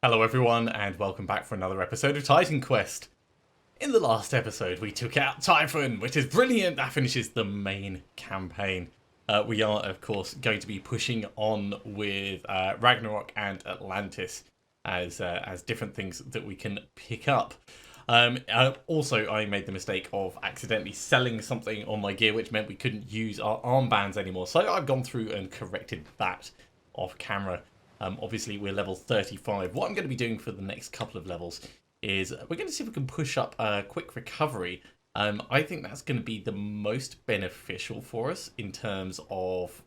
Hello everyone, and welcome back for another episode of Titan Quest. In the last episode, we took out Typhon, which is brilliant. That finishes the main campaign. We are, of course, going to be pushing on with Ragnarok and Atlantis as different things that we can pick up. Also, I made the mistake of accidentally selling something on my gear, which meant we couldn't use our armbands anymore. So I've gone through and corrected that off camera. Obviously, we're level 35. What I'm going to be doing for the next couple of levels is we're going to see if we can push up quick recovery. I think that's going to be the most beneficial for us in terms of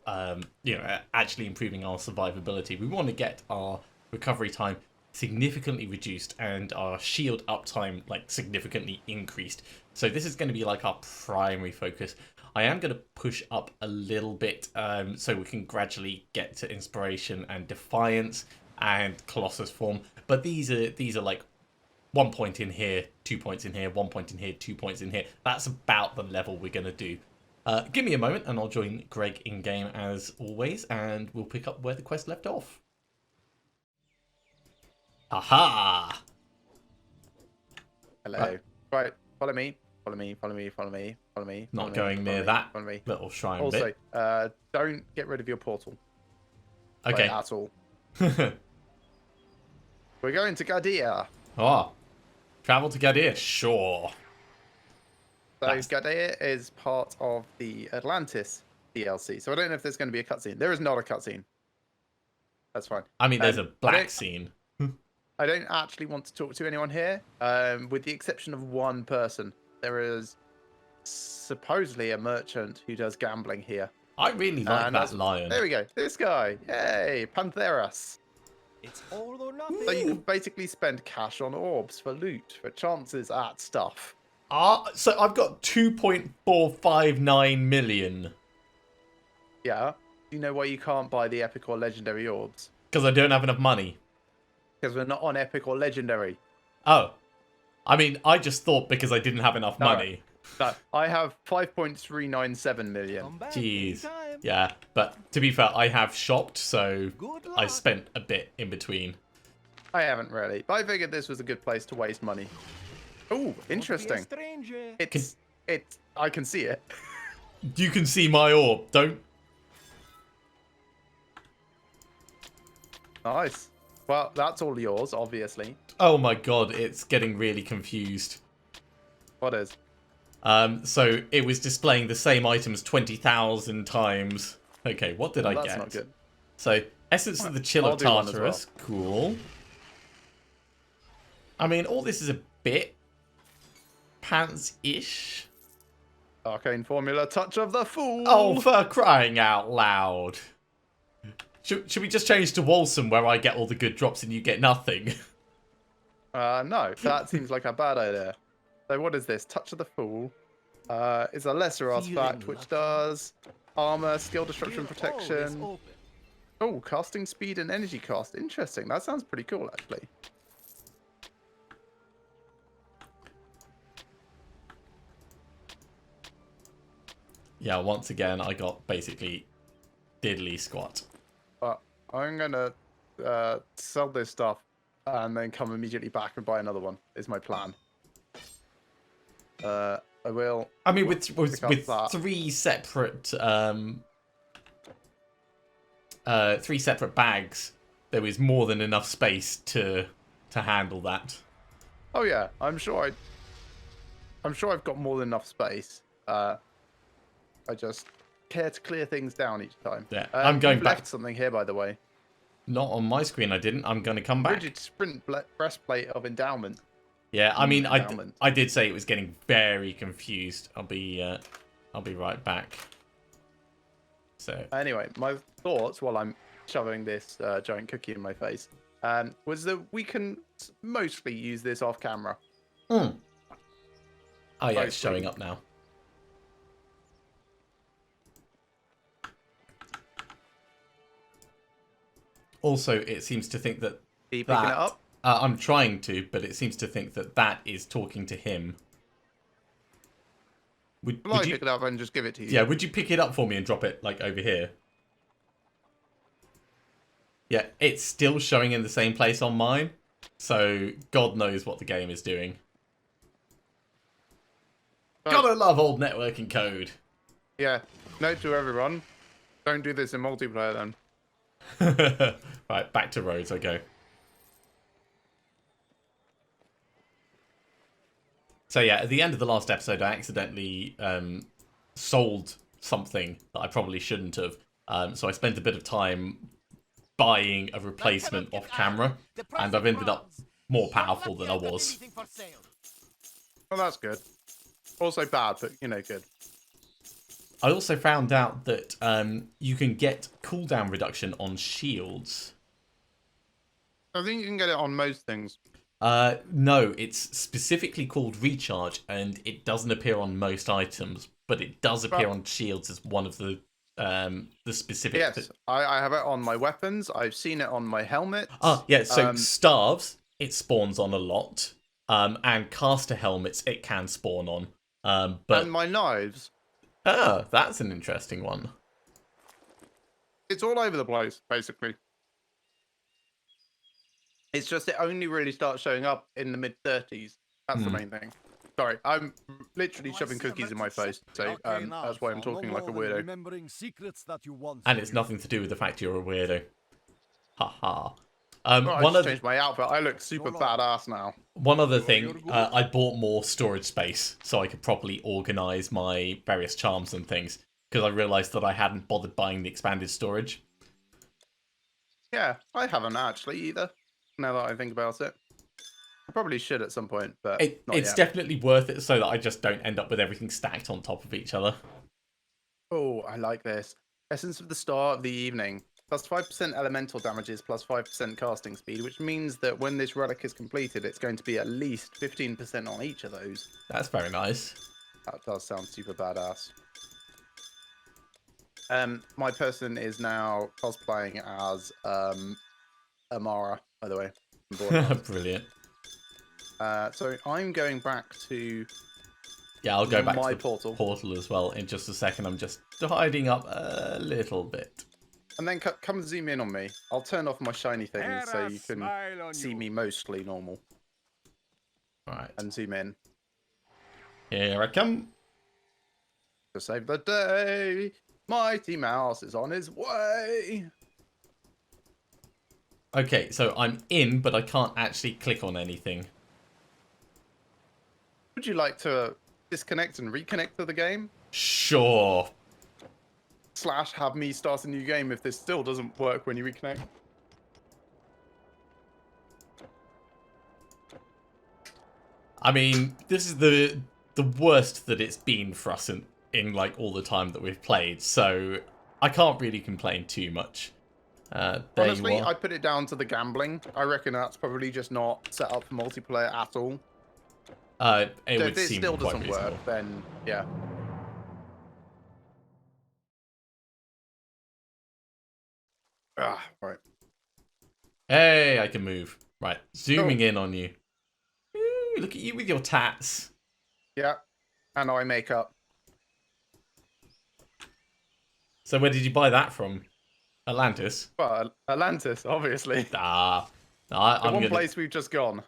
actually improving our survivability. We want to get our recovery time significantly reduced and our shield uptime significantly increased. So this is going to be like our primary focus. I am going to push up a little bit so we can gradually get to Inspiration and Defiance and Colossus form. But these are like 1 point in here, 2 points in here, 1 point in here, 2 points in here. That's about the level we're going to do. Give me a moment and I'll join Greg in game as always, and we'll pick up where the quest left off. Aha! Hello. Right, follow me. Follow me, follow me, follow me, follow me. Not going near that little shrine also, bit. Don't get rid of your portal. Okay. At all. We're going to Gadia. Oh. Travel to Gadia? Sure. So Gadia is part of the Atlantis DLC. So I don't know if there's going to be a cutscene. There is not a cutscene. That's fine. I mean, there's a black scene. I don't actually want to talk to anyone here, with the exception of one person. There is supposedly a merchant who does gambling here. I really like that lion. There we go. This guy. Yay. Pantheras. It's all or nothing. So you can basically spend cash on orbs for loot, for chances at stuff. So I've got 2.459 million. Yeah. Do you know why you can't buy the epic or legendary orbs? Because I don't have enough money. Because we're not on epic or legendary. Oh. I mean, I just thought because I didn't have enough money. No, I have 5.397 million. Jeez. Yeah, but to be fair, I have shopped, so I spent a bit in between. I haven't really, but I figured this was a good place to waste money. Oh, interesting. I can see it. You can see my orb, don't... Nice. Well, that's all yours, obviously. Oh my god, it's getting really confused. What is? So it was displaying the same items 20,000 times. Okay, what did I get? That's not good. So, Essence of the Chill of Tartarus. Well. Cool. I mean, all this is a bit pants-ish. Arcane Formula, Touch of the Fool. Oh, for crying out loud. Should we just change to Walsum where I get all the good drops and you get nothing? No, that seems like a bad idea. So what is this? Touch of the Fool. It's a lesser artifact which does armor, skill, destruction, protection. Oh, casting speed and energy cost. Interesting. That sounds pretty cool, actually. Yeah, once again, I got basically diddly squat. But I'm going to sell this stuff and then come immediately back and buy another one, is my plan. I will. I mean, with three separate bags, there was more than enough space to handle that. Oh yeah, I'm sure I've got more than enough space. I just care to clear things down each time. Yeah, I'm going back. Left something here, by the way. Not on my screen, I didn't. I'm going to come back. Rigid sprint breastplate of endowment. Yeah, I mean, I did say it was getting very confused. I'll be right back. So anyway, my thoughts while I'm shoving this giant cookie in my face was that we can mostly use this off camera. Oh yeah, it's showing up now. Also, it seems to think that. Are you picking it up? I'm trying to, but it seems to think that that is talking to him. Would I you pick it up and just give it to you? Yeah, would you pick it up for me and drop it over here? Yeah, it's still showing in the same place on mine. So God knows what the game is doing. But, Gotta love old networking code. yeah, note to everyone, don't do this in multiplayer then. Right, back to roads I go. So yeah, at the end of the last episode, I accidentally sold something that I probably shouldn't have. So I spent a bit of time buying a replacement off camera, and I've ended up more powerful than I was. Well, that's good. Also bad, but, you know, good. I also found out that you can get cooldown reduction on shields. I think you can get it on most things. No, it's specifically called recharge, and it doesn't appear on most items, but it does appear on shields as one of the specific. Yes, I have it on my weapons. I've seen it on my helmet. Ah, yeah. So staves it spawns on a lot, and caster helmets it can spawn on. But and my knives. That's an interesting one. It's all over the place, basically. It's just it only really starts showing up in the mid-30s. That's the main thing. Sorry, I'm literally shoving cookies in my face, so that's why I'm talking like a weirdo. And it's nothing to do with the fact you're a weirdo. Haha. Well, I just changed my outfit. I look super badass now. One other thing, I bought more storage space so I could properly organise my various charms and things, because I realised that I hadn't bothered buying the expanded storage. Yeah, I haven't actually either, now that I think about it. I probably should at some point, but it's definitely worth it so that I just don't end up with everything stacked on top of each other. Oh, I like this. Essence of the Start of the Evening. Plus 5% elemental damages, plus 5% casting speed, which means that when this relic is completed, it's going to be at least 15% on each of those. That's very nice. That does sound super badass. My person is now cosplaying as Amara, by the way. Brilliant. So I'm going back to I'll go back my to the portal as well in just a second. I'm just hiding up a little bit. And then come zoom in on me. I'll turn off my shiny things so you can see me mostly normal. Right. And zoom in. Here I come. To save the day. Mighty Mouse is on his way. Okay, so I'm in, but I can't actually click on anything. Would you like to disconnect and reconnect to the game? Sure. / have me start a new game if this still doesn't work when you reconnect. I mean, this is the worst that it's been for us in like all the time that we've played, so I can't really complain too much. Honestly, I put it down to the gambling. I reckon that's probably just not set up for multiplayer at all. It So would if it seem still quite doesn't work, reasonable. then yeah. Right. Hey, I can move. Right, zooming in on you. Ooh, look at you with your tats. Yeah. And eye makeup. So where did you buy that from? Atlantis? Well, Atlantis, obviously. I'm One gonna, place we've just gone.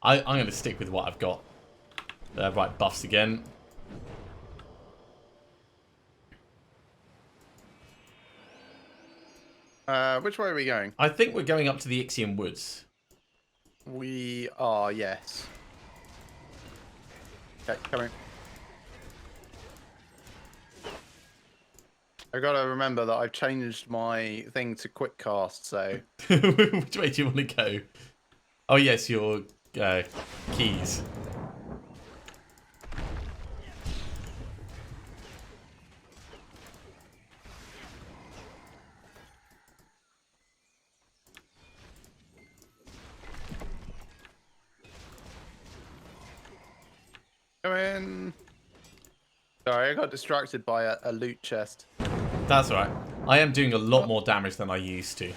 I'm going to stick with what I've got. Right, buffs again. Which way are we going? I think we're going up to the Ixian Woods. We are, yes. Okay, coming. I gotta remember that I've changed my thing to quick cast, so... Which way do you want to go? Oh yes, your keys. Come in. Sorry, I got distracted by a loot chest. That's alright. I am doing a lot more damage than I used to.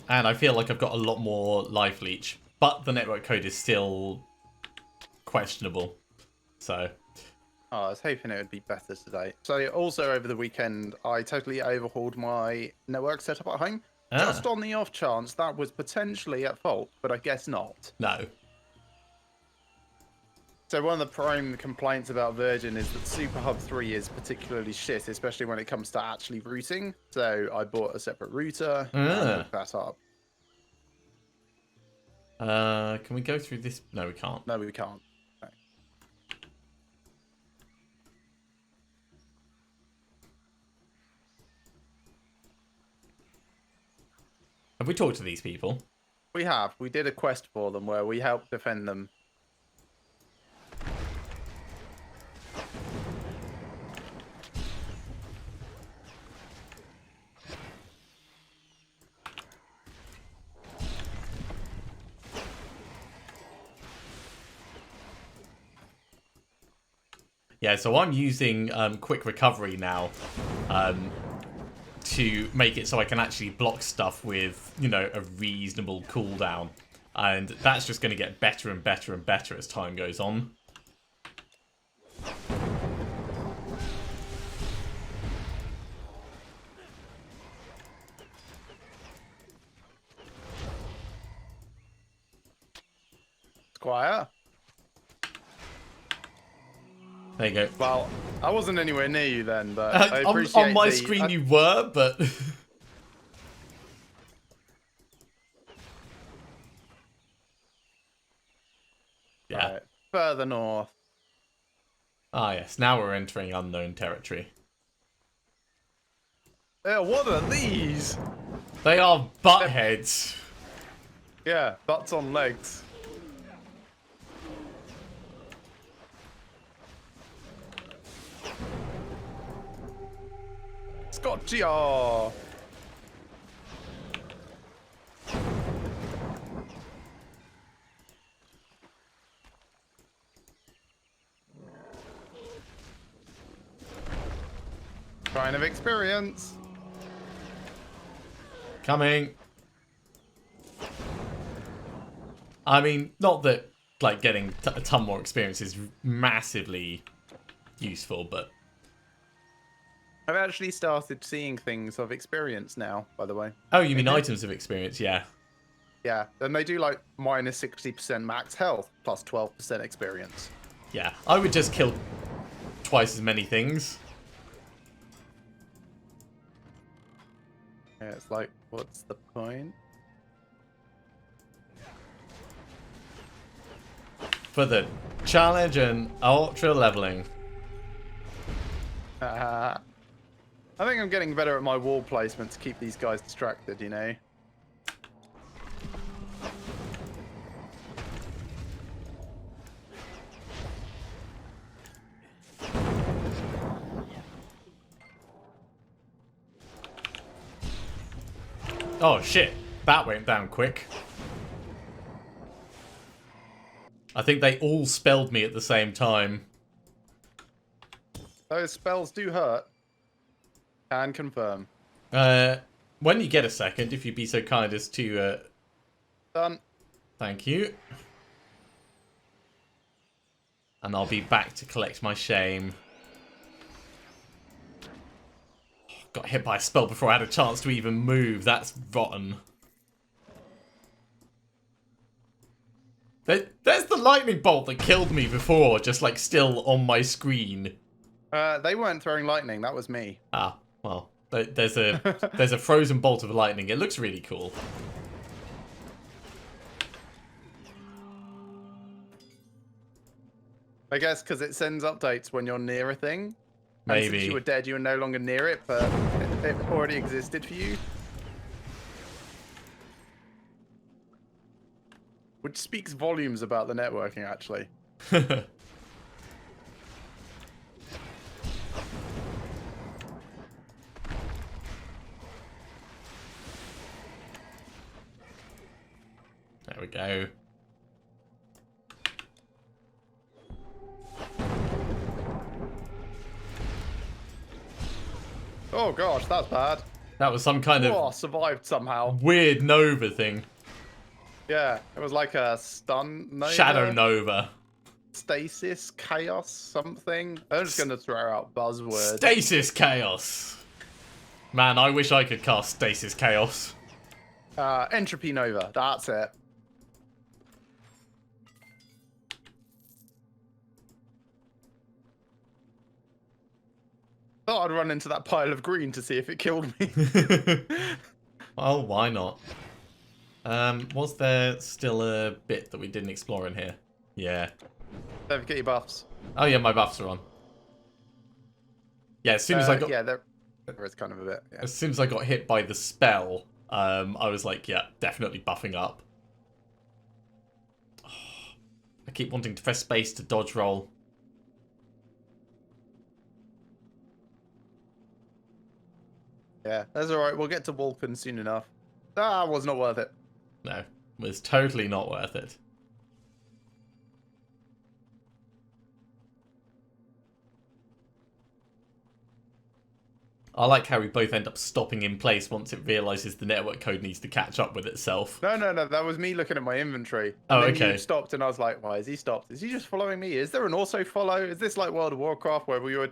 And I feel like I've got a lot more life leech. But the network code is still questionable. So. Oh, I was hoping it would be better today. So also over the weekend, I totally overhauled my network setup at home. Just on the off chance that was potentially at fault, but I guess not. No. So one of the prime complaints about Virgin is that Super Hub 3 is particularly shit, especially when it comes to actually routing. So I bought a separate router and hooked that up. Can we go through this? No, we can't. No, we can't. No. Have we talked to these people? We have. We did a quest for them where we helped defend them. Yeah, so I'm using quick recovery now to make it so I can actually block stuff with, you know, a reasonable cooldown. And that's just going to get better and better and better as time goes on. Squire? There you go. Well, I wasn't anywhere near you then, but I appreciate on my screen you were, but... yeah. Right. Further north. Ah, yes. Now we're entering unknown territory. What are these? They are butt heads. Yeah, butts on legs. Gotcha! Kind of experience. Coming. I mean, not that, like, getting a ton more experience is massively useful, but... I've actually started seeing things of experience now, by the way. Oh, you mean items of experience? Yeah. Yeah, and they do like minus 60% max health, plus 12% experience. Yeah, I would just kill twice as many things. Yeah, it's like, what's the point? For the challenge and ultra leveling. I think I'm getting better at my wall placement to keep these guys distracted, you know? Oh shit, that went down quick. I think they all spelled me at the same time. Those spells do hurt. Can confirm. When you get a second, if you'd be so kind as to... Done. Thank you. And I'll be back to collect my shame. Got hit by a spell before I had a chance to even move. That's rotten. There's the lightning bolt that killed me before, just like still on my screen. They weren't throwing lightning. That was me. Ah, well, there's a frozen bolt of lightning. It looks really cool. I guess because it sends updates when you're near a thing. Maybe. And since you were dead, you were no longer near it, but it already existed for you. Which speaks volumes about the networking, actually. There we go. Oh gosh, that's bad. That was some kind of Survived somehow. weird Nova thing. Yeah, it was like a stun Nova. Shadow Nova. stasis, chaos, something. I'm just gonna throw out buzzwords. Stasis Chaos. Man, I wish I could cast Stasis Chaos. Entropy Nova. That's it. Thought I'd run into that pile of green to see if it killed me. Well, why not? Was there still a bit that we didn't explore in here? Yeah. Don't forget your buffs. Oh yeah, my buffs are on. Yeah, as soon as I got Yeah, there is kind of a bit. Yeah. as soon as I got hit by the spell, I was like, yeah, definitely buffing up. I keep wanting to press space to dodge roll. Yeah, that's alright. We'll get to Vulcan soon enough. Ah, was not worth it. No, it was totally not worth it. I like how we both end up stopping in place once it realises the network code needs to catch up with itself. No, that was me looking at my inventory. And Oh, then okay. You stopped, and I was like, why is he stopped? Is he just following me? Is there an also follow? Is this like World of Warcraft where we were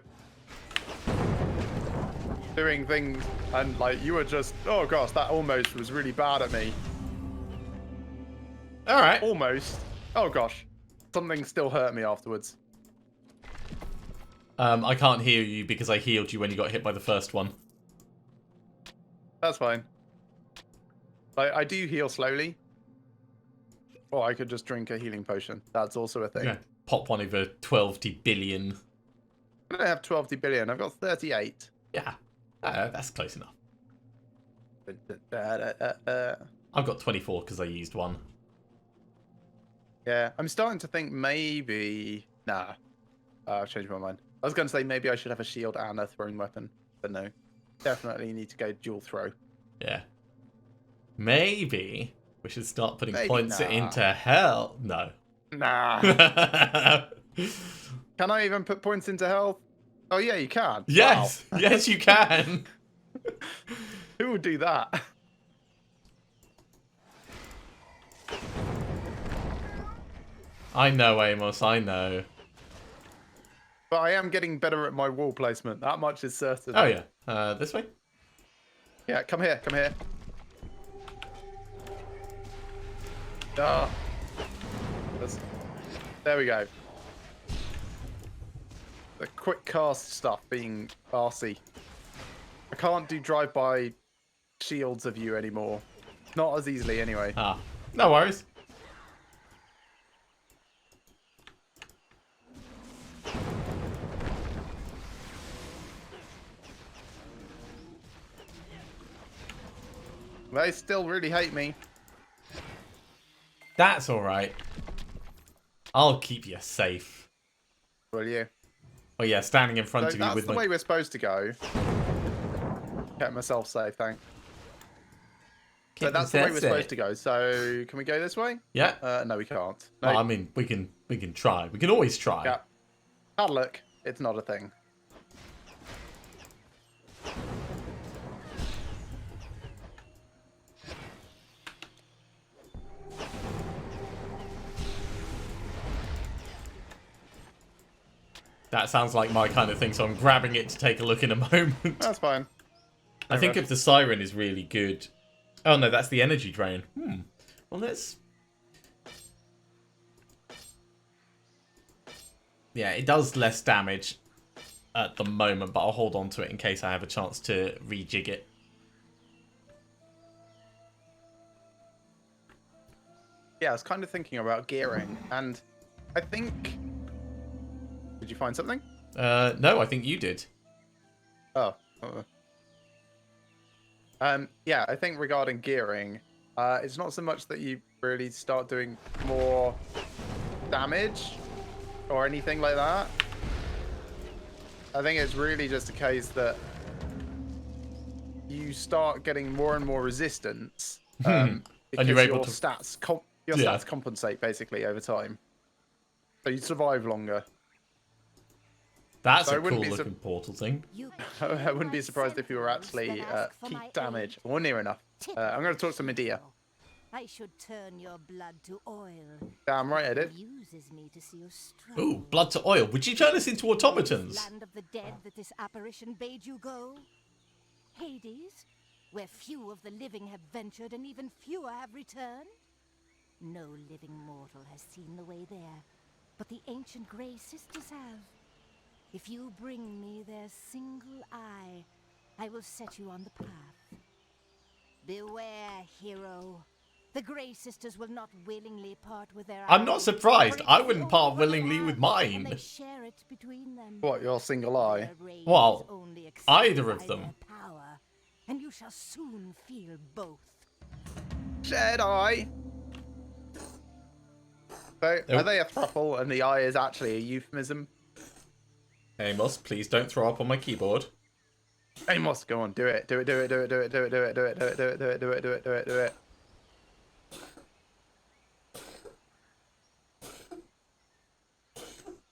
doing things and like you were just, oh gosh, that almost was really bad at me. Alright. Almost. Oh gosh. Something still hurt me afterwards. I can't heal you because I healed you when you got hit by the first one. That's fine. I do heal slowly. Or I could just drink a healing potion. That's also a thing. Yeah. Pop one over 12 billion. I don't have 12 billion. I've got 38. Yeah. That's close enough. Yeah, I've got 24 because I used one. I'm starting to think maybe... Nah. I've changed my mind. I was going to say maybe I should have a shield and a throwing weapon. But no. Definitely need to go dual throw. Yeah. Maybe we should start putting Maybe points not. into hell. No. Nah. Can I even put points into health? Oh yeah, you can. Yes. Wow. Yes, you can. Who would do that? I know, Amos. I know. But I am getting better at my wall placement. That much is certain. Oh, yeah. This way? Yeah, come here. Come here. Ah. There we go. The quick cast stuff being arsey. I can't do drive-by shields of you anymore. Not as easily, anyway. Ah. No worries. They still really hate me. That's alright. I'll keep you safe. Will you? Oh, yeah, standing in front So of you that's with the my... way we're supposed to go. Kept myself safe, thanks. So that's the way we're supposed to go. So can we go this way? Yeah. No, we can't. No. Well, I mean, we can try. We can always try. Yeah. Have a look. It's not a thing. That sounds like my kind of thing, so I'm grabbing it to take a look in a moment. That's fine. I think if the siren is really good... Oh, no, that's the energy drain. Well, let's... Yeah, it does less damage at the moment, but I'll hold on to it in case I have a chance to rejig it. Yeah, I was kind of thinking about gearing, and I think... Did you find something? No, I think you did. Oh. Yeah, I think regarding gearing, it's not so much that you really start doing more damage or anything like that. I think it's really just a case that you start getting more and more resistance because and you're able your to... stats compensate basically over time. So you survive longer. That's So a cool looking portal thing. I wouldn't be surprised if you were actually keep damage or near enough. I'm going to talk to Medea. I should turn your blood to oil. Damn right I did. Use amuses me to see you struggle. Ooh, blood to oil. Would you turn us into automatons? Land of the dead that this apparition bade you go? Hades, where few of the living have ventured and even fewer have returned? No living mortal has seen the way there, but the ancient Grey Sisters have. If you bring me their single eye, I will set you on the path. Beware, hero. The Grey Sisters will not willingly part with their I'm eye, not surprised. for it I is the wouldn't part only one willingly they with have, mine. and they share it between them. What, your single eye? Their rage Well, is only exceeded either of by them. their power, and you shall soon feel both. Shared eye. So, are they a thruple and the eye is actually a euphemism? Amos, please don't throw up on my keyboard. Amos, go on, do it. Do it, do it, do it, do it, do it, do it, do it, do it, do it, do it, do it, do it, do it, do it.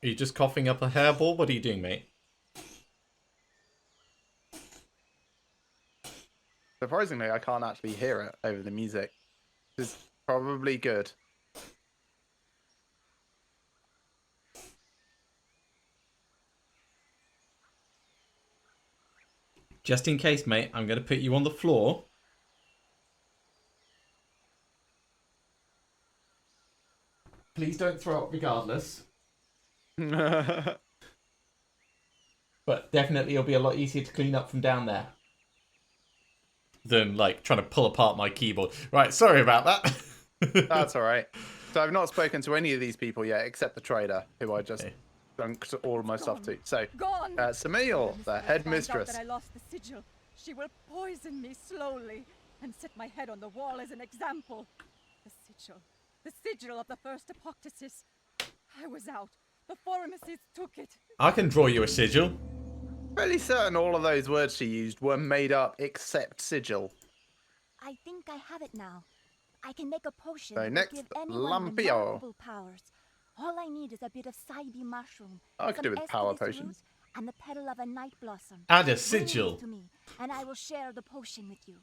Are you just coughing up a hairball? What are you doing, mate? Surprisingly, I can't actually hear it over the music. Which is probably good. Just in case, mate, I'm going to put you on the floor. Please don't throw up regardless. But definitely it'll be a lot easier to clean up from down there than, like, trying to pull apart my keyboard. Right, sorry about that. That's alright. So I've not spoken to any of these people yet, except the trader, who I just dunked all of my stuff to. So, Gone. Samil, the When head finds out mistress. that I lost the sigil, she will poison me slowly and set my head on the wall as an example. The sigil of the first apoctasis. I was out. The pharmacists took it. I can draw you a sigil. Fairly certain all of those words she used were made up except sigil. I think I have it now. I can make a potion So that next, will give anyone Lampio. remarkable powers. All I need is a bit of Saibi mushroom, I could do some with power Escalus potions. root, and the petal of a night blossom. Add a Bring these sigil. to me, and I will share the potion with you.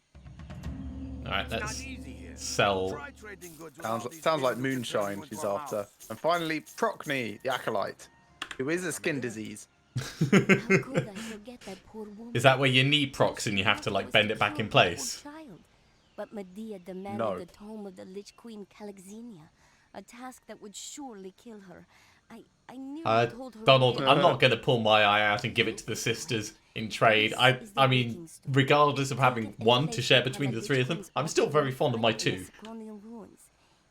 Alright, let's sell. Sounds like moonshine she's after. And finally, Procne, the acolyte, who is a skin disease. How could I forget that poor woman? Is that where your knee procs and you have to, like, bend it back in place? Child. But Medea demanded No. the tome of the Lich Queen Calixenia, a task that would surely kill her. I nearly told her. Donald, away. I'm not going to pull my eye out and give it to the sisters in trade. I mean, regardless of having one to share between the three of them, I'm still very fond of my two.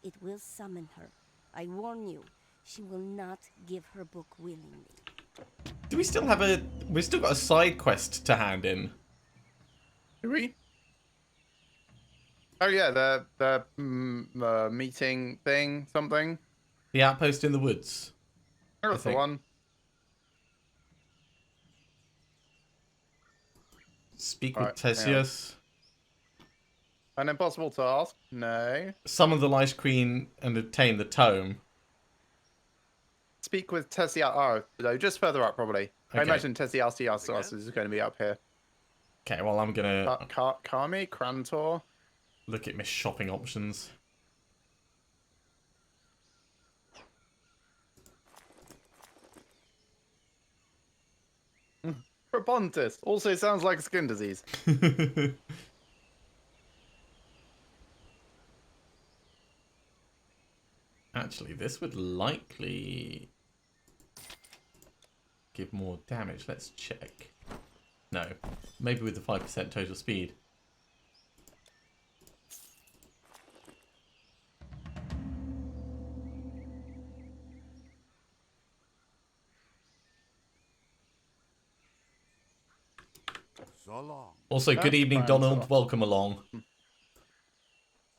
It will summon her. I warn you, she will not give her book willingly. Do we still have we've still got a side quest to hand in? Do we? Oh yeah, the meeting thing, something. The outpost in the woods. That's the think. one. Speak Alright, with Theseus. An impossible task? No. Summon the Lich Queen and obtain the tome. Speak with Tessia. Oh, no, just further up probably. I Okay. imagine Tessia is going to be up here. Okay, well, I'm going to Kami, Krantor. look at my shopping options. Propontis. Also sounds like skin disease. Actually, this would likely give more damage. Let's check. No. Maybe with the 5% total speed. So long. Also, good That's evening, fine, Donald. so- Welcome along.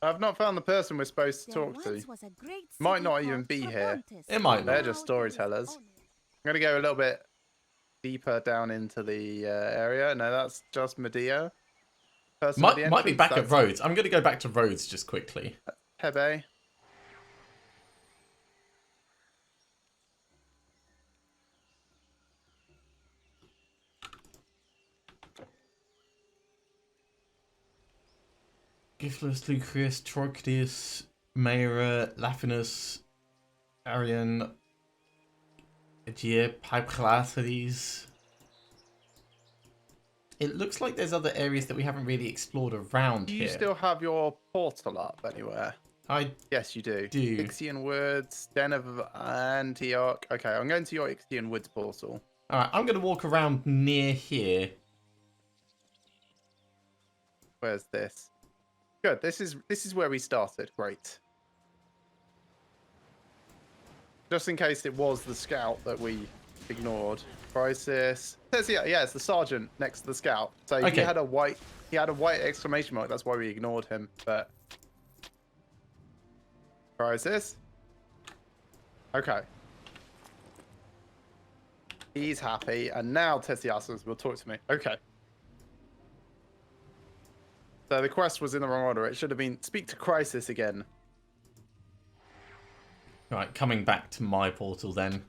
I've not found the person we're supposed to There talk to. once was a great Might city not called even be here. Propontis. It might They're not. just Now there is storytellers. only- I'm going to go a little bit deeper down into the area. No, that's just Medea. Person with the Might be entrance, back at that's Rhodes. I'm going to go back to Rhodes just quickly. Hebe. Giflus, Lucreus, Troicdeus, Maera, Laphinus, Arian, Aegea, Pipeclates. It looks like there's other areas that we haven't really explored around Do you here. still have your portal up anywhere? I Yes, you do. do. Ixian Woods, Den of Antioch. Okay, I'm going to your Ixian Woods portal. Alright, I'm going to walk around near here. Where's this? Good. This is where we started. Great. Just in case it was the scout that we ignored. Crisis. Yeah, it's the sergeant next to the scout. So Okay. he had a white exclamation mark. That's why we ignored him. But Crisis. Okay. He's happy, and now Tessiasus will talk to me. Okay. So the quest was in the wrong order. It should have been speak to Crisis again. Right, coming back to my portal then.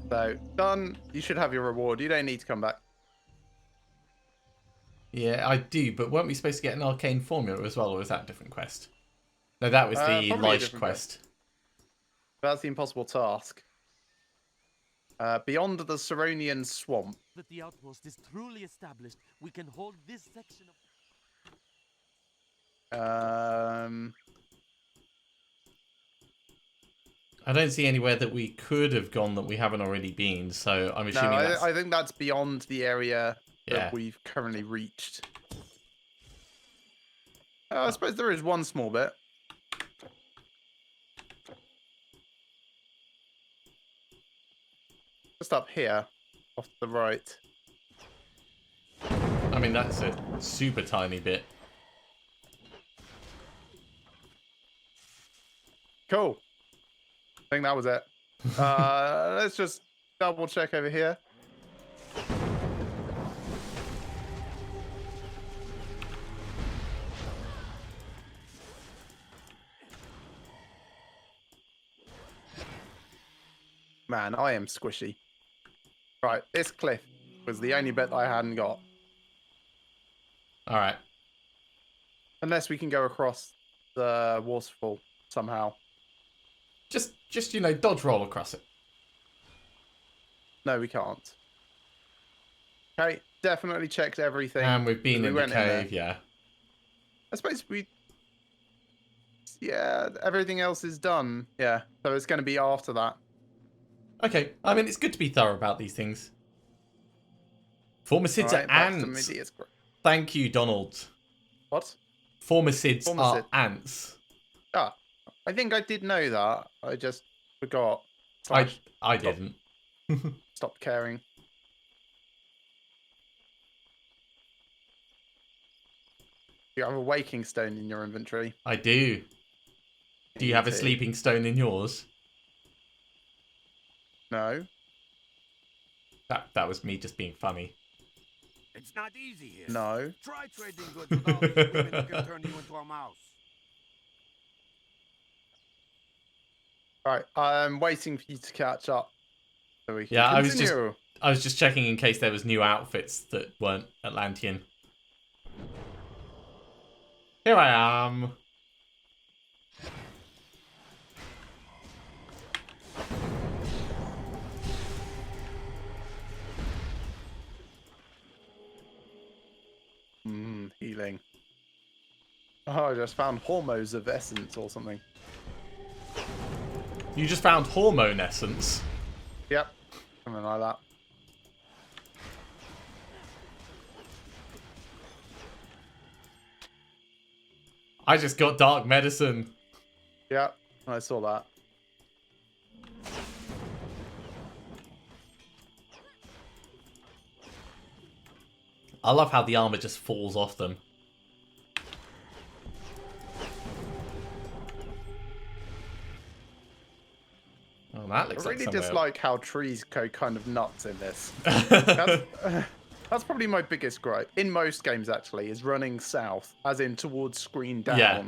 So done. You should have your reward. You don't need to come back. Yeah, I do, but weren't we supposed to get an arcane formula as well, or was that a different quest? No, that was the Probably a Lish different quest. That's the impossible task. Beyond the Ceronian swamp. That the outpost is truly established, we can hold this section of... I don't see anywhere that we could have gone that we haven't already been, so I'm No, assuming that's... I think that's beyond the area Yeah. that we've currently reached. I suppose there is one small bit. Just up here, off to the right. I mean, that's a super tiny bit. Cool. I think that was it. Let's just double check over here. Man, I am squishy. Right, this cliff was the only bit that I hadn't got. Alright. Unless we can go across the waterfall somehow. Just, you know, dodge roll across it. No, we can't. Okay, definitely checked everything. And we've been We in the went in there. cave, yeah. I suppose we... Yeah, everything else is done. Yeah, so it's going to be after that. Okay, I mean, it's good to be thorough about these things. Formicids Alright, are back to ants. Midia's gr- Thank you, Donald. What? Formicids are Formicid. ants. Ah, I think I did know that. I just forgot. I Slash didn't. stopped caring. You have a waking stone in your inventory. I do. Do you have a too. sleeping stone in yours? No. That was me just being funny. It's not easy here. No. Try trading goods with all these women who can turn you into a mouse. Right, I'm waiting for you to catch up. So we can Yeah, continue. I was just checking in case there was new outfits that weren't Atlantean. Here I am. Healing. Oh, I just found hormones of essence or something. You just found hormone essence. Yep, something like that. I just got dark medicine. Yep, I saw that. I love how the armor just falls off them. Oh, that looks I like really somewhere. dislike how trees go kind of nuts in this. That's probably my biggest gripe. In most games, actually, is running south, as in towards screen down. Yeah.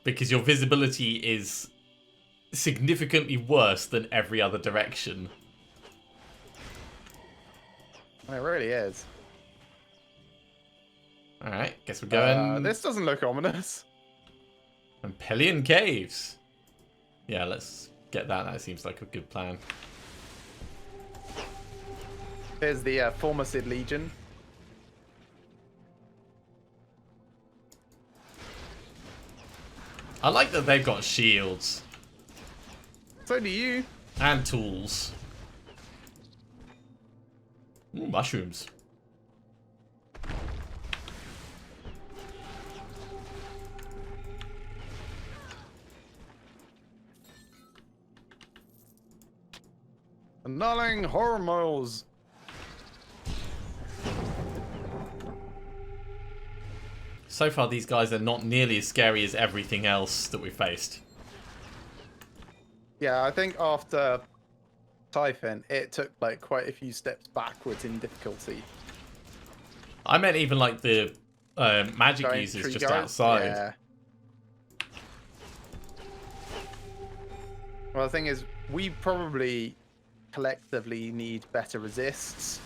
Because your visibility is significantly worse than every other direction. It really is. Alright, guess we're going... This doesn't look ominous. And Pelion Caves. Yeah, let's get that. That seems like a good plan. Here's the former Sid Legion. I like that they've got shields. So do you. And tools. Ooh, mushrooms. Annulling hormones. So far, these guys are not nearly as scary as everything else that we faced. Yeah, I think after Typhon, it took like quite a few steps backwards in difficulty. I meant even like the magic Going users tree just guys? outside. Yeah. Well, the thing is, we probably collectively need better resists,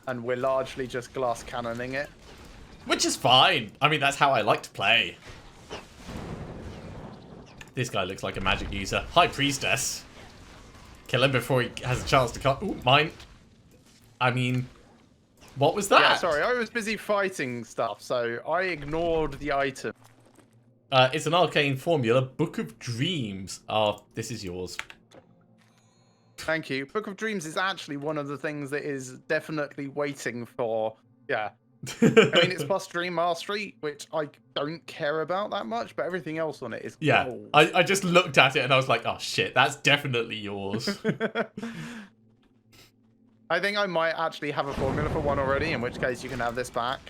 and we're largely just glass cannoning it. Which is fine. I mean, that's how I like to play. This guy looks like a magic user. High Priestess. Kill him before he has a chance to cut. Ooh, mine. I mean, what was that? Yeah, sorry, I was busy fighting stuff, so I ignored the item. It's an arcane formula, Book of Dreams. Oh, this is yours. Thank you. Book of Dreams is actually one of the things that is definitely waiting for. Yeah. I mean, it's plus Dream Mastery, which I don't care about that much, but everything else on it is Yeah, gold. I just looked at it and I was like, oh shit, that's definitely yours. I think I might actually have a formula for one already, in which case you can have this back.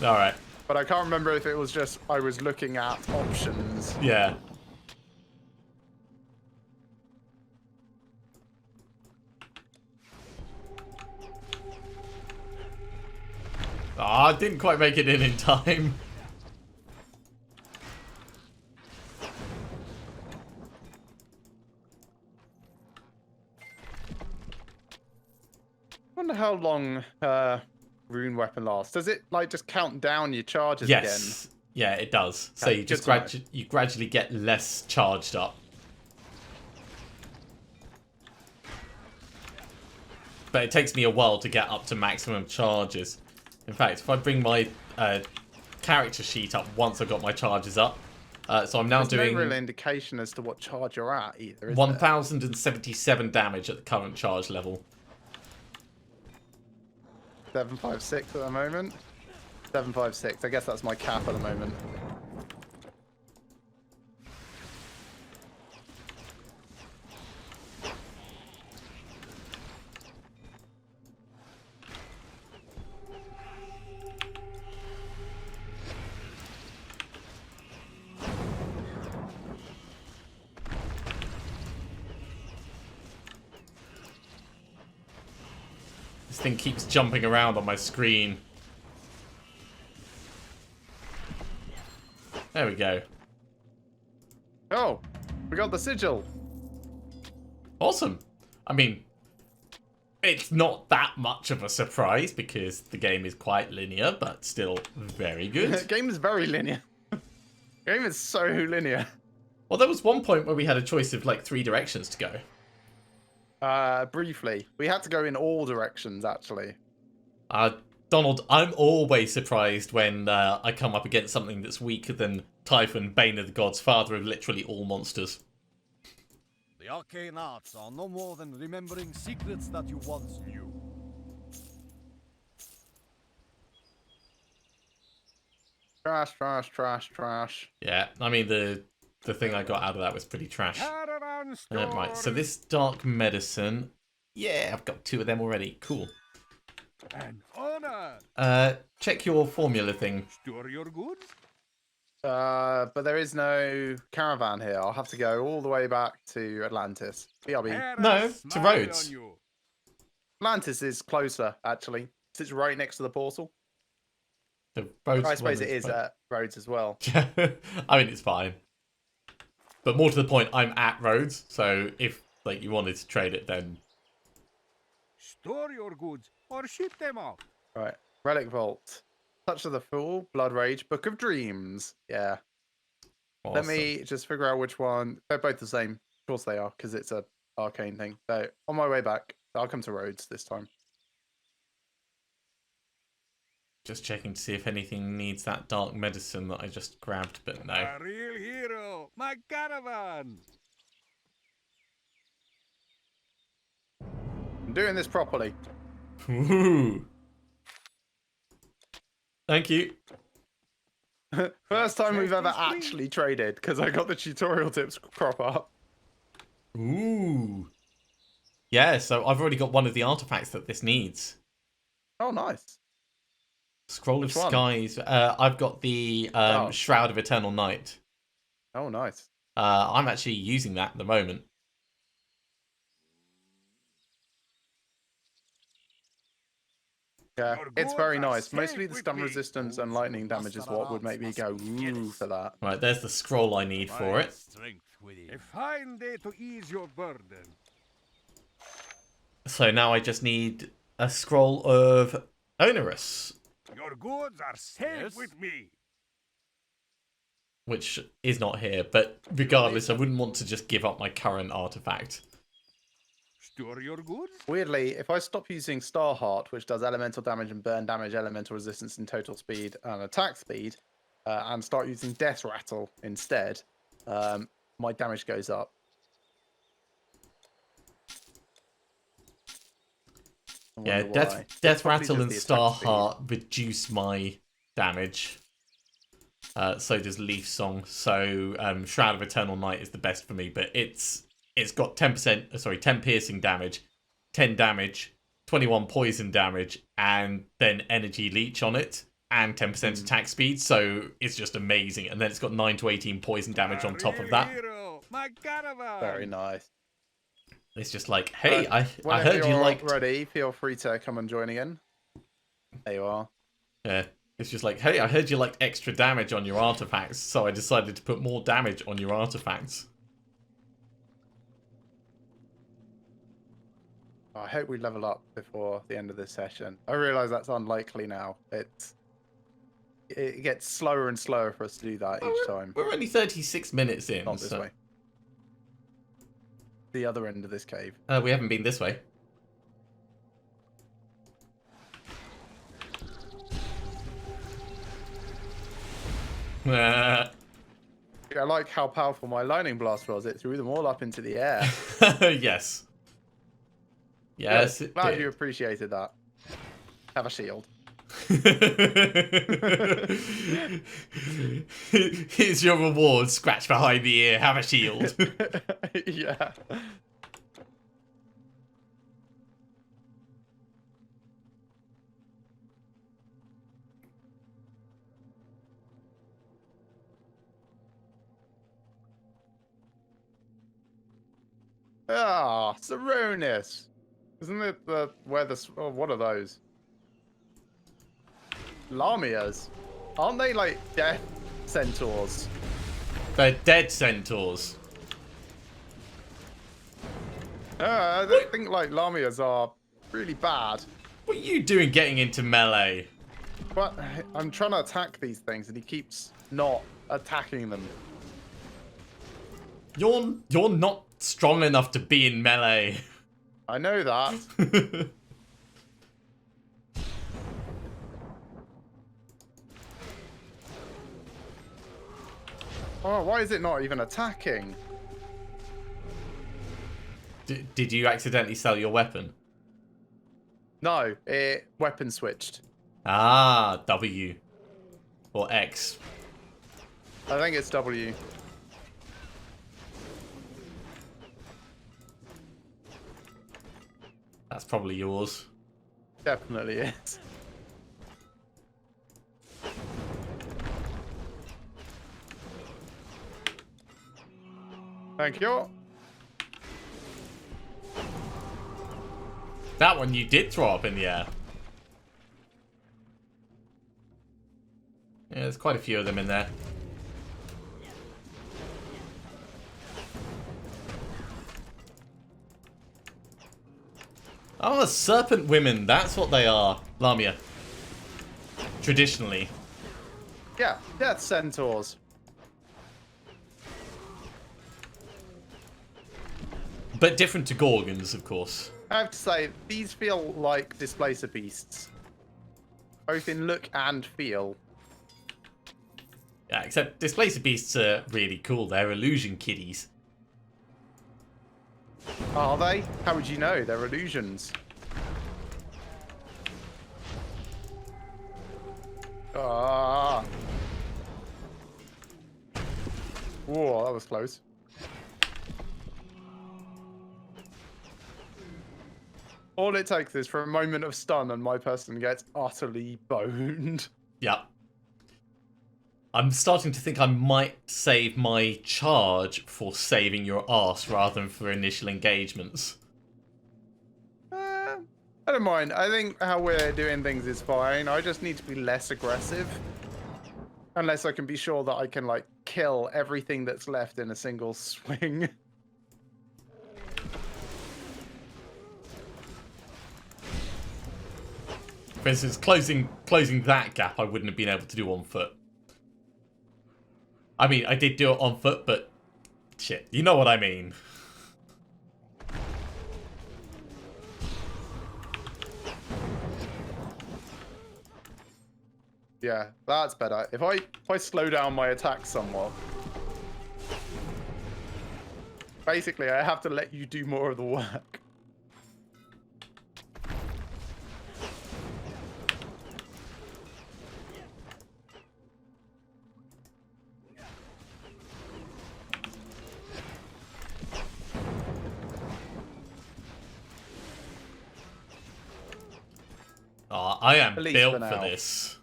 Alright, But I can't remember if it was just I was looking at options. yeah. Ah, I didn't quite make it in time. I wonder how long rune weapon lasts. Does it like just count down your charges Yes. Yeah, it does. So Okay, you just good to know. you gradually get less charged up. But it takes me a while to get up to maximum charges. In fact, if I bring my character sheet up once I've got my charges up, so I'm now again? There's doing no real indication as to what charge you're at either, is there? 1077 damage at the current charge level. 756 at the moment. 756. I guess that's my cap at the moment. This thing keeps jumping around on my screen. There we go. Oh, we got the sigil. Awesome. I mean, it's not that much of a surprise because the game is quite linear, but still very The good. game is very linear. Game is so linear. Well, there was one point where we had a choice of like 3 directions to go. Briefly, we had to go in all directions actually. Donald, I'm always surprised when I come up against something that's weaker than Typhon, Bane of the Gods, father of literally all monsters. The arcane arts are no more than remembering secrets that you once knew. Trash, trash, trash, trash. Yeah, I mean, the thing I got out of that was pretty trash. Caravan Right, so this dark medicine... Yeah, I've got 2 of them already. Cool. An honor. Check your formula thing. Store your goods. But there is no caravan here. I'll have to go all the way back to Atlantis. BRB. Hair No, and to smile Rhodes. on you. Atlantis is closer, actually. It's right next to the portal. The Rhodes I suppose one it is at Rhodes as well. I mean, it's fine. But more to the point, I'm at Rhodes, so if like you wanted to trade it, then... Store your goods or ship them off. Right. Relic Vault. Touch of the Fool. Blood Rage. Book of Dreams. Yeah. Let Awesome. me just figure out which one. They're both the same. Of course they are, because it's a arcane thing. So on my way back, I'll come to Rhodes this time. Just checking to see if anything needs that dark medicine that I just grabbed, but no. A real hero, my caravan. I'm doing this properly. Ooh. Thank you. First time we've ever Test is free. actually traded, because I got the tutorial tips crop up. Ooh. Yeah, so I've already got one of the artifacts that this needs. Oh, nice. Scroll Which of one? Skies. I've got the Shroud of Eternal Night. Oh, nice. I'm actually using that at the moment. Yeah, Your it's goods very are nice. safe Mostly the with stun me. resistance and lightning damage is what would make me go ooh for that. Right, there's the scroll I need for it. A fine day to ease your burden. So now I just need a scroll of Onerous, Your goods are safe with me. which is not here, but regardless, I wouldn't want to just give up my current artifact. Store your goods. Weirdly, if I stop using Starheart, which does elemental damage and burn damage, elemental resistance and total speed and attack speed, and start using Death Rattle instead, my damage goes up. I Yeah, wonder why. Death Probably Rattle and just the attack speed. Starheart reduce my damage. So does Leaf Song. So Shroud of Eternal Night is the best for me, but it's got 10 piercing damage, 10 damage, 21 poison damage, and then Energy Leech on it, and 10% attack speed. So it's just amazing. And then it's got 9 to 18 poison damage on top of that. Hero, my caravan. Very nice. It's just like, hey, I Whenever heard you you're liked. ready, feel free to come and join again. There you are. Yeah, it's just like, hey, I heard you liked extra damage on your artifacts, so I decided to put more damage on your artifacts. I hope we level up before the end of this session. I realise that's unlikely now. It gets slower and slower for us to do that each time. We're only 36 minutes in. Not this so... way. The other end of this cave. We haven't been this way. I like how powerful my lightning blast was. It threw them all up into the air. Yes. Yes, Good. it Glad did. you appreciated that. Have a shield. Here's your reward. Scratch behind the ear. Have a shield. Yeah. Ah, Saronis. Isn't it what are those? Lamias. Aren't they like death centaurs? They're dead centaurs. I don't think like Lamias are really bad. What are you doing getting into melee? But I'm trying to attack these things and he keeps not attacking them. You're not strong enough to be in melee. I know that. Oh, why is it not even attacking? Did you accidentally sell your weapon? No, it weapon switched. Ah, W. Or X. I think it's W. That's probably yours. Definitely is. Thank you. That one you did throw up in the air. Yeah, there's quite a few of them in there. Oh, serpent women. That's what they are, Lamia. Traditionally. Yeah, death centaurs. But different to Gorgons, of course. I have to say, these feel like Displacer beasts. Both in look and feel. Yeah, except Displacer Beasts are really cool. They're illusion kiddies. Are they? How would you know? They're illusions. Ah. Whoa, that was close. All it takes is for a moment of stun and my person gets utterly boned. Yep. I'm starting to think I might save my charge for saving your arse rather than for initial engagements. I don't mind. I think how we're doing things is fine. I just need to be less aggressive. Unless I can be sure that I can, like, kill everything that's left in a single swing. For instance, closing that gap I wouldn't have been able to do on foot. I mean, I did do it on foot, but shit, you know what I mean. Yeah, that's better. If I slow down my attack somewhat, basically I have to let you do more of the work. Oh, I am At least built for for now. this.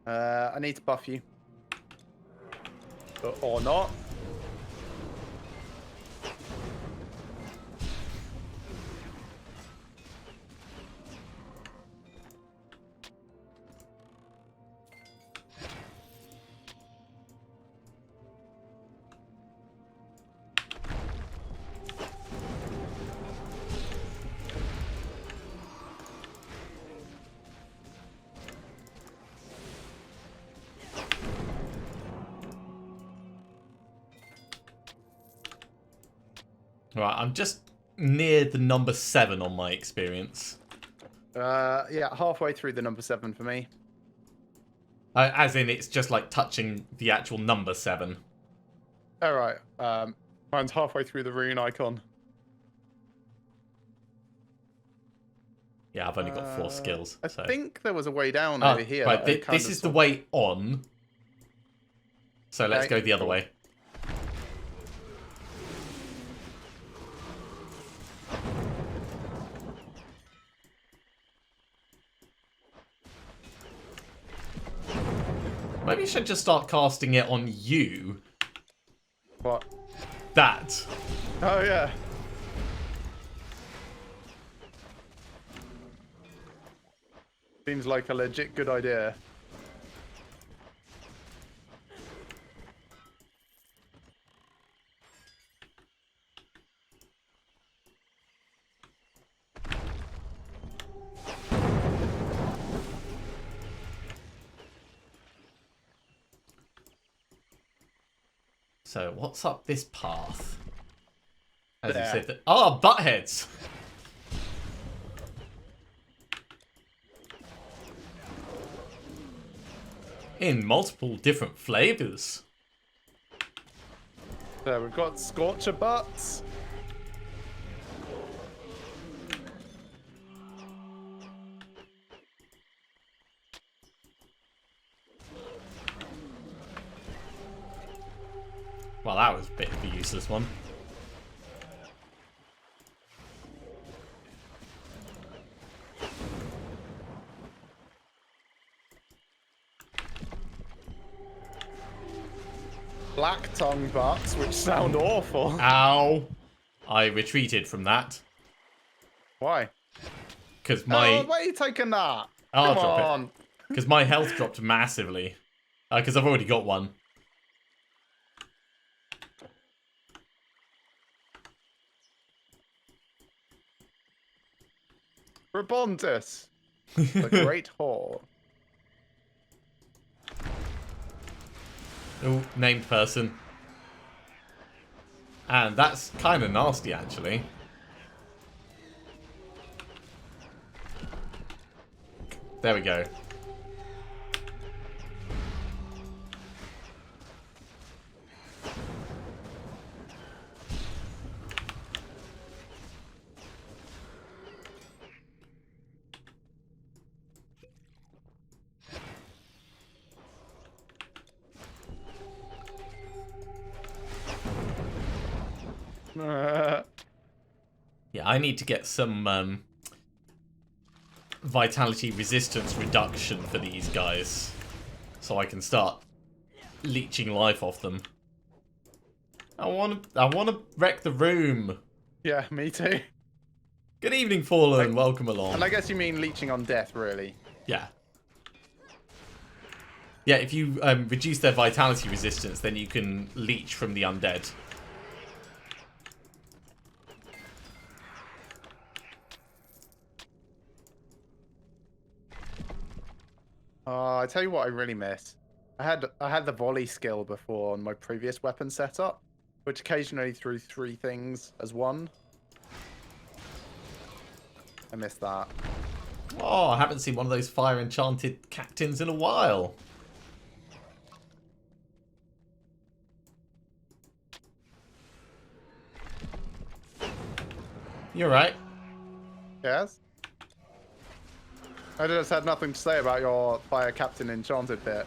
I need to buff you. Or not. Right, I'm just near the number 7 on my experience. Yeah, halfway through the number 7 for me. As in, it's just like touching the actual number 7. All right. Mine's halfway through the rune icon. Yeah, I've only got 4 skills. I So. think there was a way down over here. Right, that I kind this of is the saw. way on. So let's Okay, go the other cool. way. Maybe you should just start casting it on you. What? That. Oh, yeah. Seems like a legit good idea. So what's up this path? As There. you said, ah, buttheads. In multiple different flavors. So we've got Scorcher Butts. Well, that was a bit of a useless one. Black Tongue Butts, which sound awful. Ow. I retreated from that. Why? Because Oh, my... why are you taking that? I'll Come drop it. on. Because my health dropped massively. Because I've already got one. Rabontus. The Great Hall. Oh, named person. And that's kind of nasty, actually. There we go. Yeah, I need to get some vitality resistance reduction for these guys, so I can start leeching life off them. I wanna wreck the room. Yeah, me too. Good evening, Fallen. Welcome along. And I guess you mean leeching on death, really. Yeah. Yeah, if you reduce their vitality resistance, then you can leech from the undead. I tell you what I really miss. I had the volley skill before on my previous weapon setup, which occasionally threw 3 things as one. I miss that. Oh, I haven't seen one of those fire enchanted captains in a while. You're right. Yes? I just had nothing to say about your fire captain enchanted bit.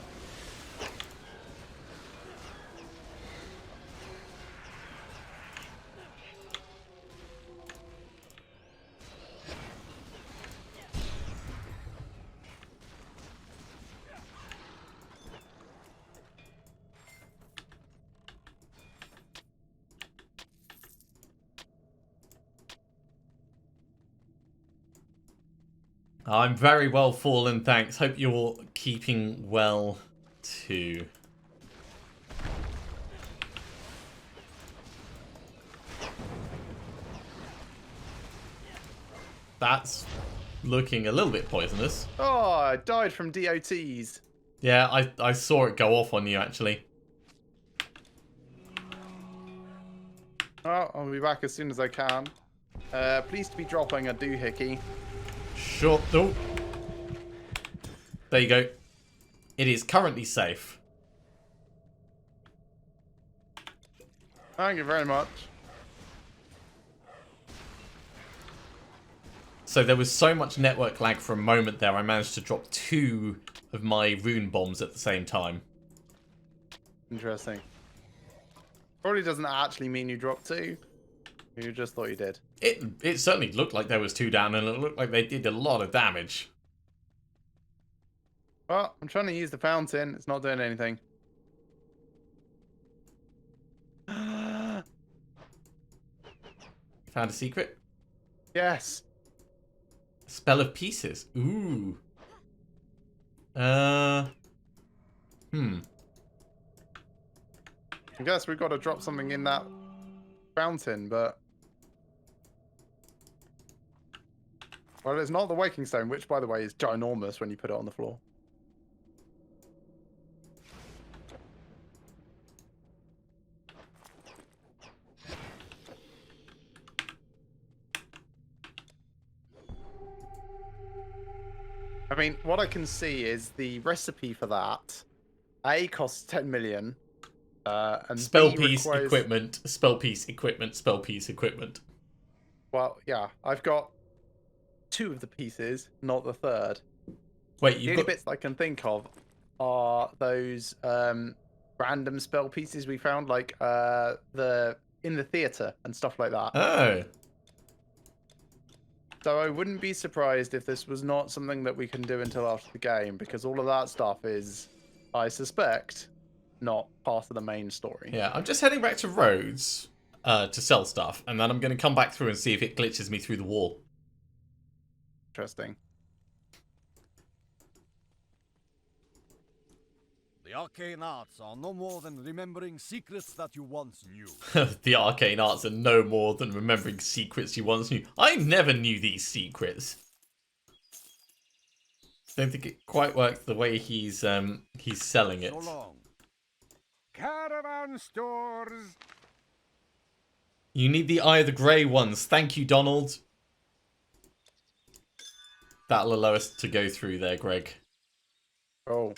I'm very well, Fallen, thanks. Hope you're keeping well, too. That's looking a little bit poisonous. Oh, I died from DOTs. Yeah, I saw it go off on you, actually. Oh, I'll be back as soon as I can. Pleased to be dropping a doohickey. Sure. Oh. There you go. It is currently safe. Thank you very much. So there was so much network lag for a moment there, I managed to drop 2 of my rune bombs at the same time. Interesting. Probably doesn't actually mean you dropped 2. You just thought you did. It certainly looked like there was 2 down, and it looked like they did a lot of damage. Well, I'm trying to use the fountain. It's not doing anything. Found a secret? Yes. Spell of pieces. Ooh. I guess we've got to drop something in that fountain, but... Well, it's not the Waking Stone, which, by the way, is ginormous when you put it on the floor. I mean, what I can see is the recipe for that. A costs 10 million. And Spell B piece requires... equipment, spell piece equipment, spell piece equipment. Well, yeah, I've got 2 of the pieces, not the 3rd. Wait, The you've only got... bits I can think of are those random spell pieces we found, like in the theater and stuff like that. Oh. So I wouldn't be surprised if this was not something that we can do until after the game, because all of that stuff is, I suspect, not part of the main story. Yeah, I'm just heading back to Rhodes to sell stuff, and then I'm going to come back through and see if it glitches me through the wall. Interesting. The arcane arts are no more than remembering secrets that you once knew. The arcane arts are no more than remembering secrets you once knew. I never knew these secrets. Don't think it quite works the way he's selling it. So long. monsters. You need the Eye of the Grey ones. Thank you, Donald. That'll allow us to go through there, Greg. Oh.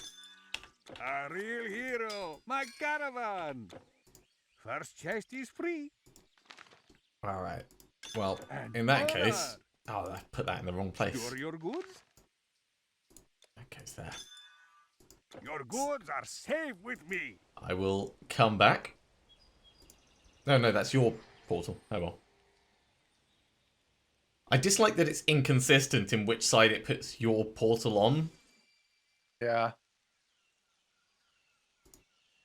A real hero, my caravan. First chest is free. Alright. Well, And in that honor. case... Oh, I put that in the wrong place. Store your goods. That goes there. Your goods are safe with me. I will come back. No, that's your portal. Oh well. I dislike that it's inconsistent in which side it puts your portal on. Yeah.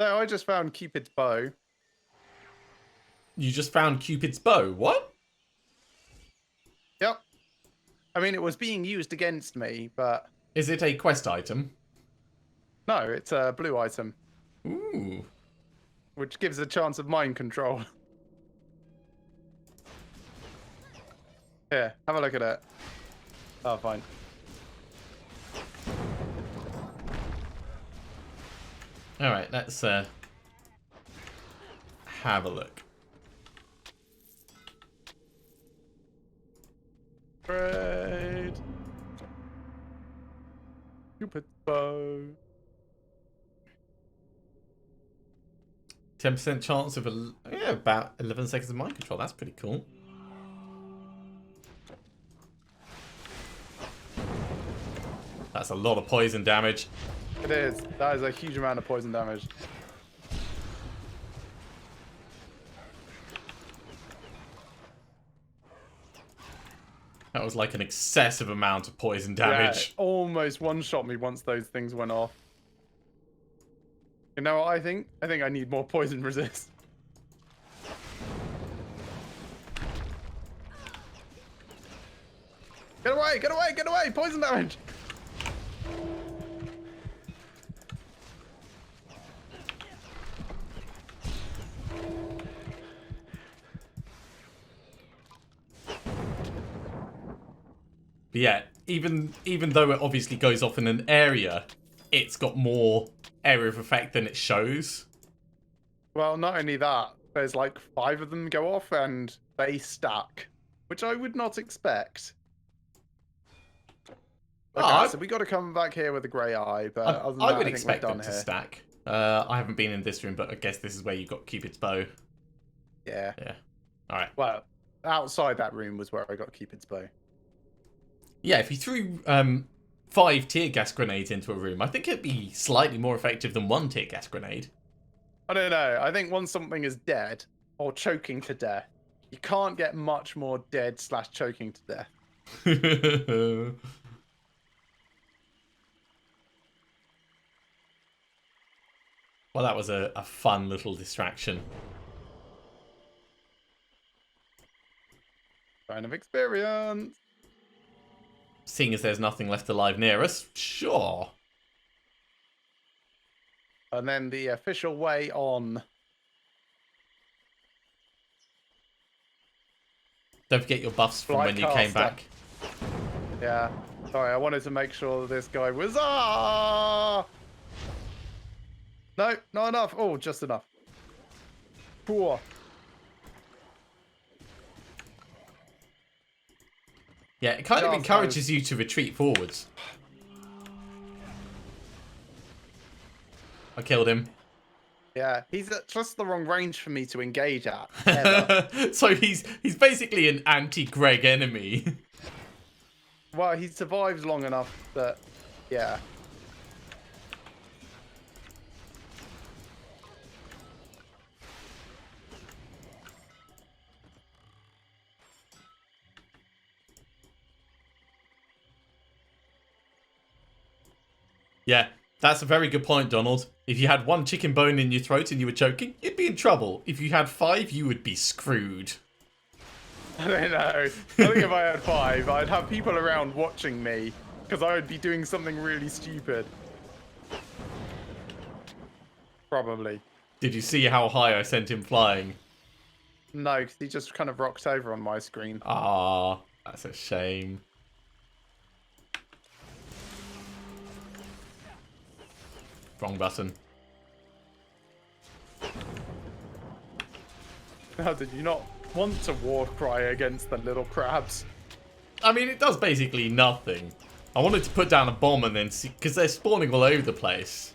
So I just found Cupid's bow. You just found Cupid's bow. What? Yep. I mean, it was being used against me, but Is it a quest item? no, it's a blue item, Ooh. which gives a chance of mind control. Here, have a look at it. Oh, fine. Alright, let's have a look. Great. Cupid's bow. 10% chance of about 11 seconds of mind control. That's pretty cool. That's a lot of poison damage. It is. That is a huge amount of poison damage. That was like an excessive amount of poison Yeah, damage. it almost one-shot me once those things went off. You know what I think? I think I need more poison resist. Get away! Get away! Get away! Poison damage! But yeah, even though it obviously goes off in an area, it's got more area of effect than it shows. Well, not only that, there's like 5 of them go off and they stack, which I would not expect. Okay, so we got to come back here with a grey eye, but other than that, I would think expect we're them done to here. stack. I haven't been in this room, but I guess this is where you got Cupid's bow. Yeah. Yeah. All right. Well, outside that room was where I got Cupid's bow. Yeah, if you threw 5 tear gas grenades into a room, I think it'd be slightly more effective than 1 tear gas grenade. I don't know. I think once something is dead or choking to death, you can't get much more dead / choking to death. Well, that was a fun little distraction. Kind of experience. Seeing as there's nothing left alive near us, sure. And then the official way on. Don't forget your buffs from when you came Flightcaster. back. Yeah. Sorry, I wanted to make sure that this guy was. Ah! No, not enough. Oh, just enough. Poor. Yeah, it kind of Just encourages you to retreat forwards. I killed him. Yeah, he's at just the wrong range for me to engage at. Ever. So he's basically an anti-Greg enemy. Well, he survives long enough that, yeah. Yeah, that's a very good point, Donald. If you had 1 chicken bone in your throat and you were choking, you'd be in trouble. If you had 5, you would be screwed. I don't know. I think if I had 5, I'd have people around watching me because I would be doing something really stupid. Probably. Did you see how high I sent him flying? No, because he just kind of rocked over on my screen. Ah, that's a shame. Wrong button. How did you not want to war cry against the little crabs? I mean, it does basically nothing. I wanted to put down a bomb and then see, because they're spawning all over the place.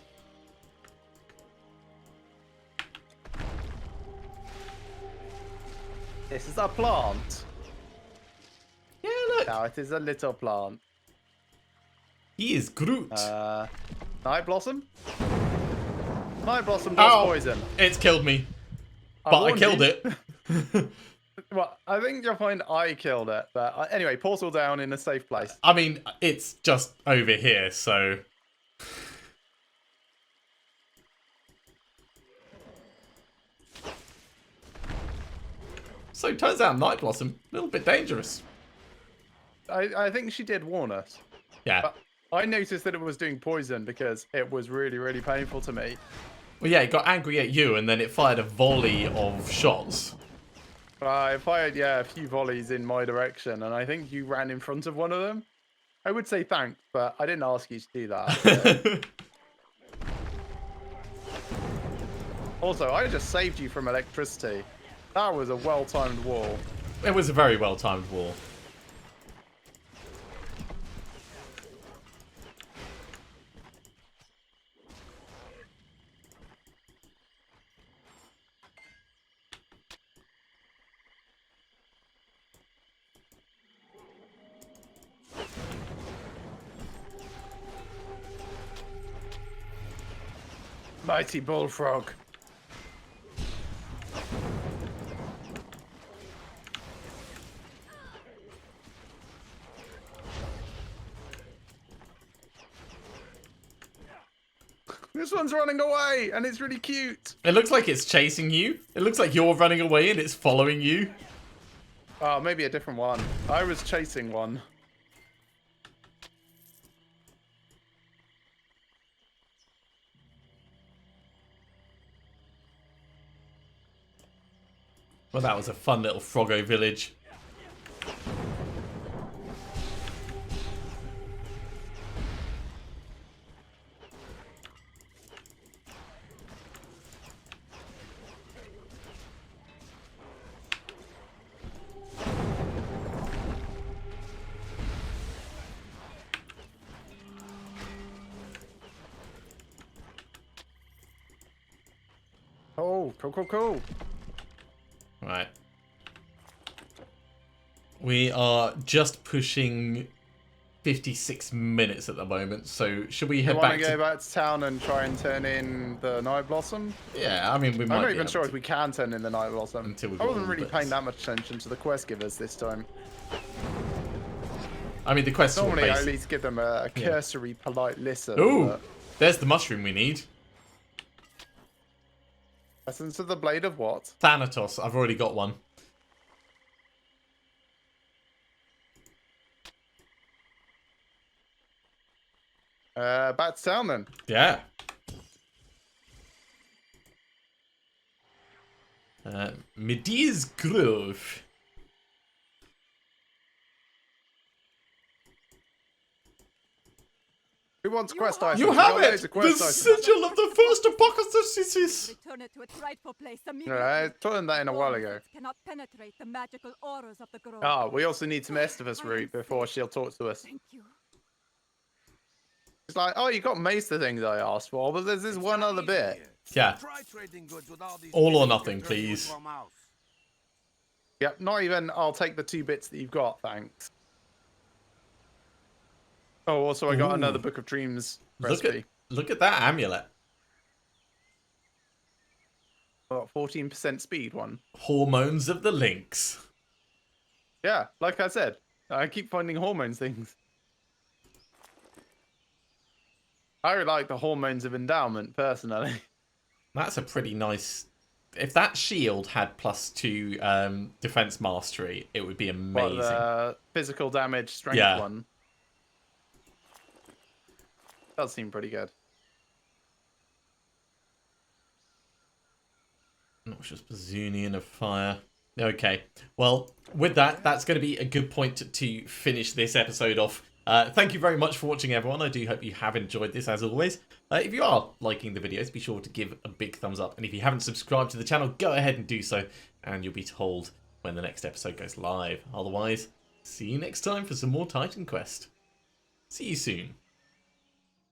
This is a plant. Yeah, look. Now it is a little plant. He is Groot. Night Blossom? Night Blossom does poison. It's killed me. But I killed it. Well, I think you'll find I killed it. But anyway, portal down in a safe place. I mean, it's just over here, so... So, turns out Night Blossom, a little bit dangerous. I think she did warn us. Yeah. But I noticed that it was doing poison because it was really, really painful to me. Well, yeah, it got angry at you, and then it fired a volley of shots. I fired, a few volleys in my direction, and I think you ran in front of one of them. I would say thanks, but I didn't ask you to do that. Also, I just saved you from electricity. That was a well-timed wall. It was a very well-timed wall. Mighty bullfrog. This one's running away, and it's really cute. It looks like it's chasing you. It looks like you're running away and it's following you. Oh, maybe a different one. I was chasing one. Well, that was a fun little Froggo village. Oh, cool. Right. We are just pushing 56 minutes at the moment, so should we head You back want to go back to town and try and turn in the Night Blossom? Yeah, I mean, we might I'm not be even able sure to. if we can turn in the Night Blossom. Until we've I got wasn't all the really bits. paying that much attention to the quest givers this time. I mean, the quests are all Normally, I at basic. least give them a cursory, polite listen. Ooh, but- there's the mushroom we need. Essence of the Blade of what? Thanatos, I've already got one. Back to town then. Yeah. Medea's Grove. Who wants quest items? You We've have got it! loads of The quest items. sigil of the first apocalypse! Return it to its rightful place No, immediately. I learned that in a while ago. Cannot penetrate the magical auras of the grove. Ah, we also need some Estivus root before she'll talk to us. Thank you. It's like, oh, you got most of the things I asked for, but there's this one other bit. Yeah. Try trading goods with all these All or visitors nothing, turning please. into a mouse. Yep, not even, I'll take the 2 bits that you've got, thanks. Oh, also I got Ooh. another Book of Dreams recipe. Look at that amulet. Got 14% speed one. Hormones of the Lynx. Yeah, like I said, I keep finding hormones things. I really like the hormones of endowment, personally. That's a pretty nice... If that shield had +2 defense mastery, it would be amazing. What, the physical damage strength Yeah. one? Does seem pretty good. Noxious Bazunian of Fire. Okay. Well, with that, that's going to be a good point to finish this episode off. Thank you very much for watching, everyone. I do hope you have enjoyed this, as always. If you are liking the videos, be sure to give a big thumbs up. And if you haven't subscribed to the channel, go ahead and do so. And you'll be told when the next episode goes live. Otherwise, see you next time for some more Titan Quest. See you soon.